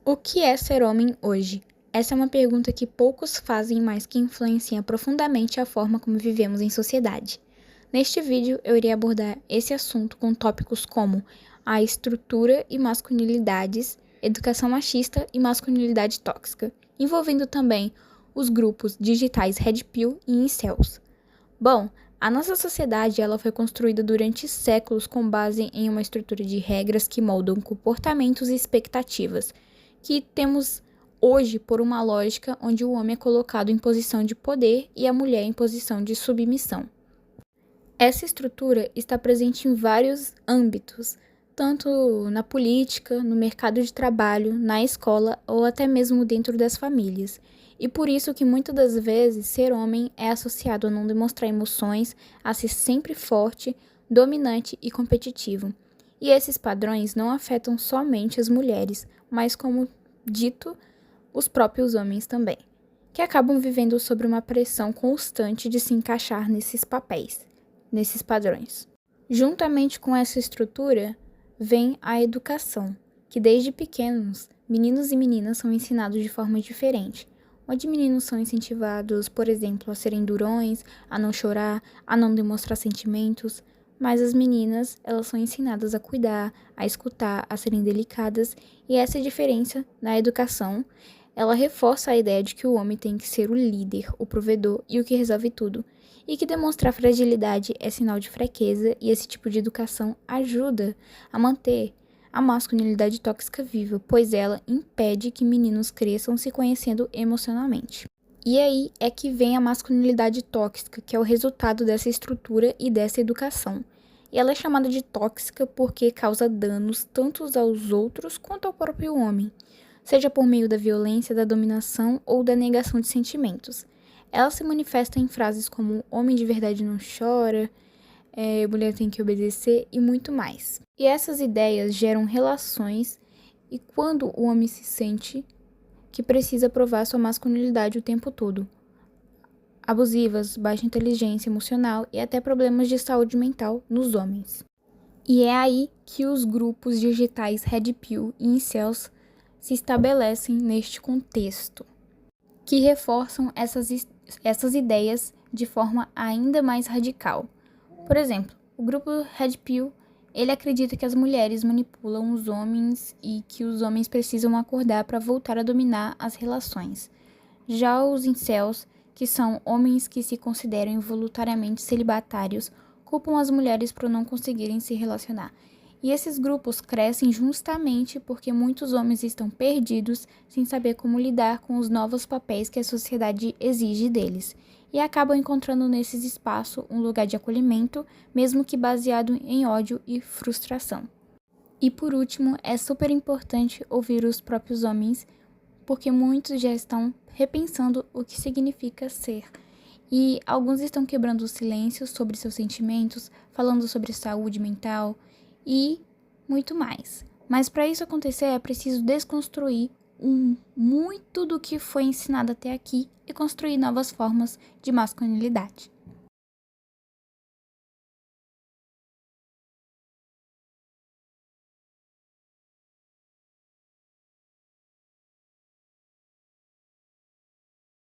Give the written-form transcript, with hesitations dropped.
O que é ser homem hoje? Essa é uma pergunta que poucos fazem, mas que influencia profundamente a forma como vivemos em sociedade. Neste vídeo, eu irei abordar esse assunto com tópicos como a estrutura e masculinidades, educação machista e masculinidade tóxica, envolvendo também os grupos digitais Red Pill e Incels. Bom, a nossa sociedade ela foi construída durante séculos com base em uma estrutura de regras que moldam comportamentos e expectativas, que temos hoje por uma lógica onde o homem é colocado em posição de poder e a mulher em posição de submissão. Essa estrutura está presente em vários âmbitos, tanto na política, no mercado de trabalho, na escola ou até mesmo dentro das famílias. E por isso que muitas das vezes ser homem é associado a não demonstrar emoções, a ser sempre forte, dominante e competitivo. E esses padrões não afetam somente as mulheres, mas como dito, os próprios homens também, que acabam vivendo sob uma pressão constante de se encaixar nesses papéis, nesses padrões. Juntamente com essa estrutura, vem a educação, que desde pequenos, meninos e meninas são ensinados de forma diferente, onde meninos são incentivados, por exemplo, a serem durões, a não chorar, a não demonstrar sentimentos, mas as meninas, elas são ensinadas a cuidar, a escutar, a serem delicadas, e essa diferença na educação, ela reforça a ideia de que o homem tem que ser o líder, o provedor e o que resolve tudo, e que demonstrar fragilidade é sinal de fraqueza, e esse tipo de educação ajuda a manter a masculinidade tóxica viva, pois ela impede que meninos cresçam se conhecendo emocionalmente. E aí é que vem a masculinidade tóxica, que é o resultado dessa estrutura e dessa educação. E ela é chamada de tóxica porque causa danos tanto aos outros quanto ao próprio homem, seja por meio da violência, da dominação ou da negação de sentimentos. Ela se manifesta em frases como homem de verdade não chora, mulher tem que obedecer e muito mais. E essas ideias geram relações e quando o homem se sente que precisa provar sua masculinidade o tempo todo. Abusivas, baixa inteligência emocional e até problemas de saúde mental nos homens. E é aí que os grupos digitais Red Pill e Incels se estabelecem neste contexto, que reforçam essas ideias de forma ainda mais radical. Por exemplo, o grupo Red Pill, ele acredita que as mulheres manipulam os homens e que os homens precisam acordar para voltar a dominar as relações. Já os incels, que são homens que se consideram involuntariamente celibatários, culpam as mulheres por não conseguirem se relacionar. E esses grupos crescem justamente porque muitos homens estão perdidos sem saber como lidar com os novos papéis que a sociedade exige deles, e acabam encontrando nesses espaços um lugar de acolhimento, mesmo que baseado em ódio e frustração. E por último, é super importante ouvir os próprios homens, porque muitos já estão repensando o que significa ser. E alguns estão quebrando o silêncio sobre seus sentimentos, falando sobre saúde mental e muito mais. Mas para isso acontecer é preciso desconstruir muito do que foi ensinado até aqui e construir novas formas de masculinidade.